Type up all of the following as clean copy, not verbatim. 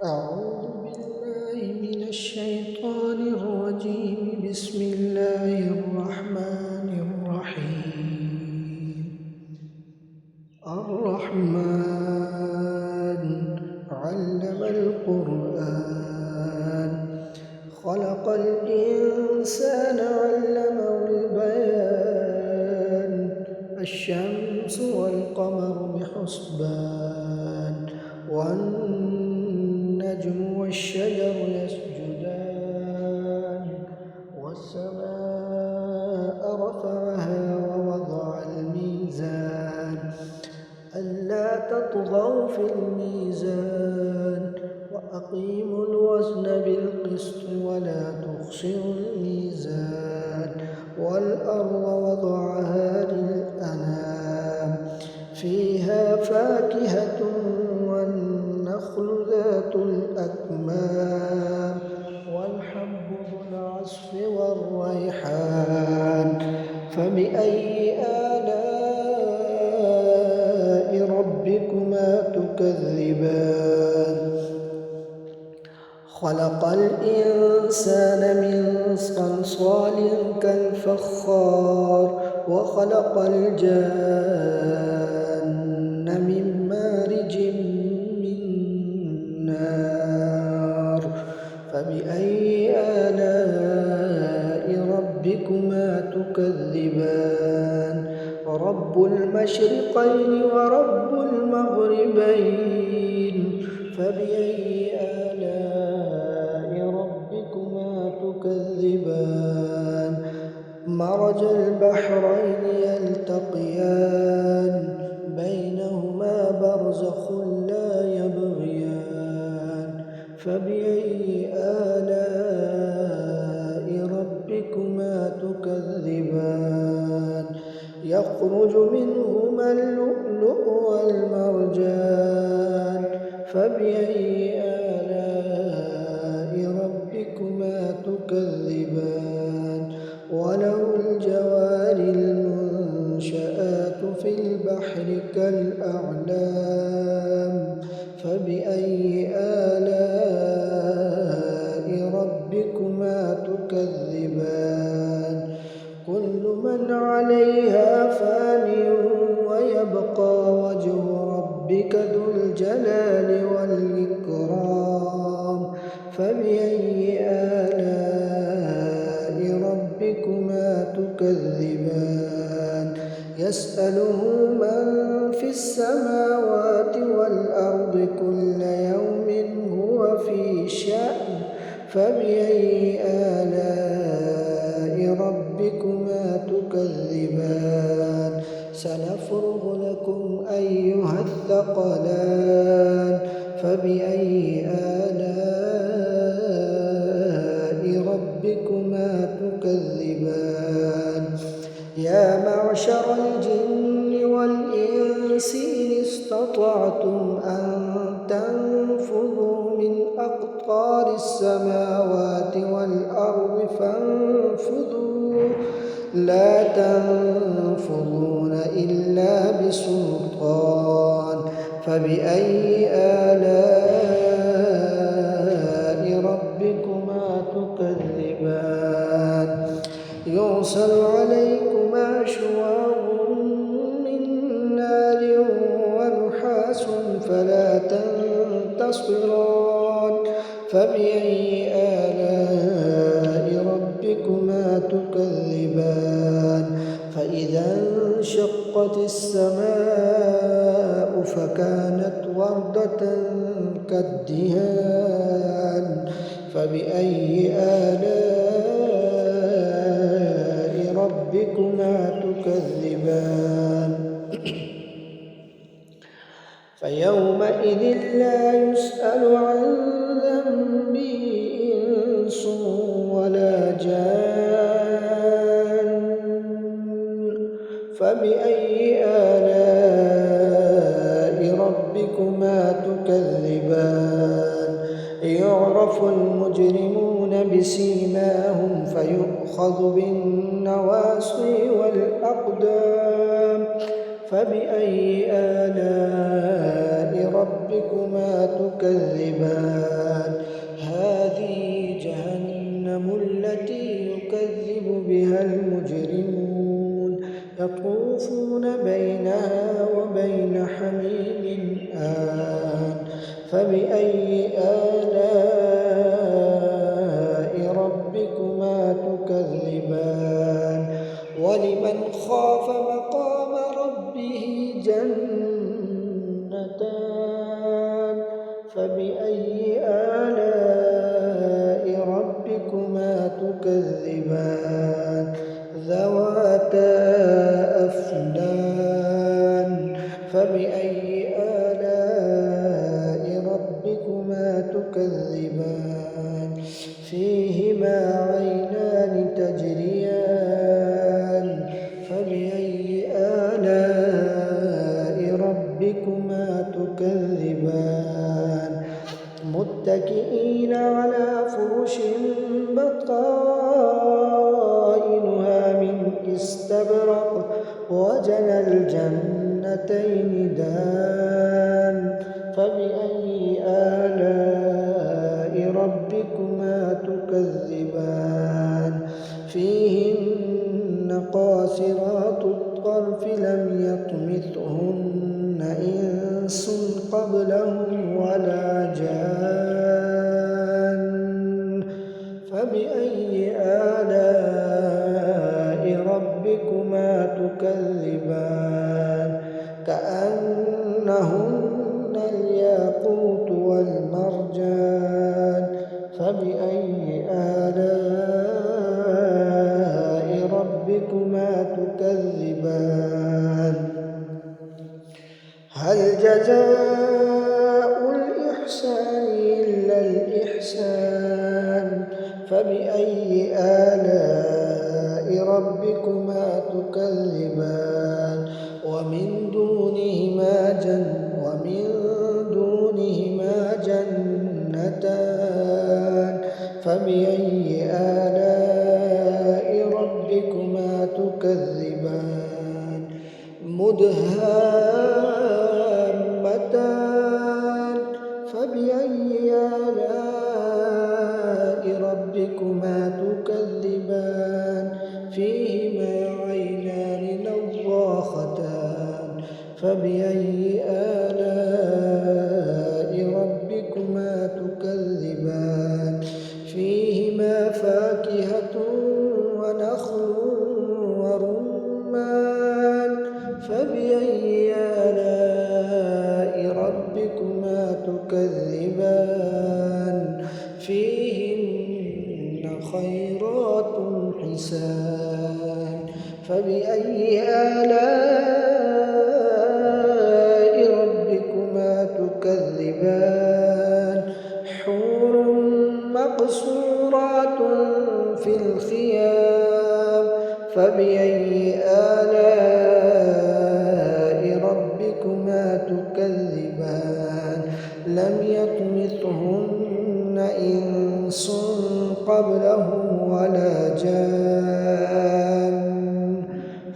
أعوذ بالله من الشيطان الرجيم. بسم الله الرحمن الرحيم. الرحمن علم القرآن، خلق الإنسان علمه البيان. الشمس والقمر بحسبان، والنجم والشجر يسجدان، والسماء رفعها ووضع الميزان ألا تطغوا في الميزان، وأقيموا الوزن بالقسط ولا تخسروا الميزان. والأرض وضعها للأنام، فيها فاكهة والنخل ذات الأكمام، والحب ذو العصف والريحان. فبأي آلاء ربكما تكذبان؟ خلق الإنسان من صلصال كالفخار، وخلق الجان من مارج من نار. فبأي آلاء ربكما تكذبان؟ رب المشرقين ورب المغربين. فبأي آلاء ربكما تكذبان؟ مرج البحرين يلتقيان، بينهما برزخ لا يبغيان. فبأي آلاء ربكما تكذبان؟ يخرج منهما اللؤلؤ والمرجان. فبأي آلاء ربكما تكذبان؟ وله الجوار المنشآت في البحر كالأعلام. فبأي آلاء ربكما تكذبان؟ كل من عليها فان، ويبقى وجه ربك ذو الجلال والإكرام. فبأي آلاء ربكما تكذبان؟ يسأله من في السماوات والأرض كل يوم هو في شأن. فبأي آلاء ربكما تكذبان؟ سنفرغ لكم أيها الثقلان. فبأي آلاء ربكما تكذبان؟ يا معشر الجن والإنس إن استطعتم أن تنفذوا من أقطار السماوات والأرض فانفذوا، لا تنفذون إلا بسلطان. فبأي آلاء ربكما تكذبان؟ يرسل عليكما شواظ من نار ونحاس فلا تنتصران. فبأي آلاء ربكما تكذبان؟ فإذا انشقت السماء فكانت وردة كالدهان. فبأي آلاء ربكما تكذبان؟ فيومئذ لا يسأل عن ذنبه إنس ولا جان. فبأي آلاء ربكما تكذبان؟ يعرف المجرمون بسيماهم فيؤخذ بالنواصي والأقدام. فبأي آلاء ربكما تكذبان هذه جهنم التي يكذب بها المجرمون يطوفون بينها وبين حميم آن فبأي آلاء ربكما تكذبان ولمن خاف مقام ربه جنتان فبأي آلاء ربكما تكذبان ذواتا أفنان فبأي آلاء ربكما تكذبان فيهما عينان تجريان فبأي آلاء ربكما تكذبان متكئين على فرش بطائنها من استبرق وجنى الجنتين دان فبأي آلاء ربكما تكذبان فيهن قاصرات الطرف لم يطمثهن إنس قبلهم ولا جان فبأي آلاء ربكما تكذبان كأنهن الياقوت والمرجان فبأي آلاء ربكما تكذبان هل جزاء الإحسان إلا الإحسان فبأي آلاء ربكما تكذبان ومن دونهما جنتان فبأي آلاء ربكما تكذبان مدهامتان فبأي آلاء ربكما تكذبان فيهما عينان نضاختان فبأي آلاء ربكما تكذبان فيهما فاكهة ونخل ورمان فبأي آلاء ربكما تكذبان فيهن خيرات حسان فبأي آلاء ربكما تكذبان حور مقصورات في الخيام فبأي آلاء ربكما تكذبان لم يطمثهن إنس قبلهم ولا جان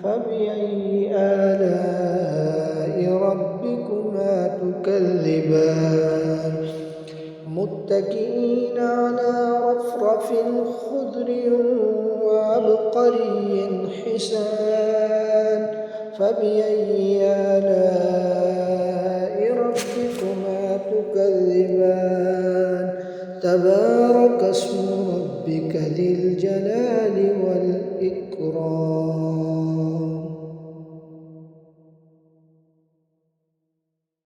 فبأي آلاء ربكما تكذبان متكئين على رفرف خضر وعبقري حسان فبأي آلاء ربكما تكذبان تبارك اسم ربك ذي الجلال والإكرام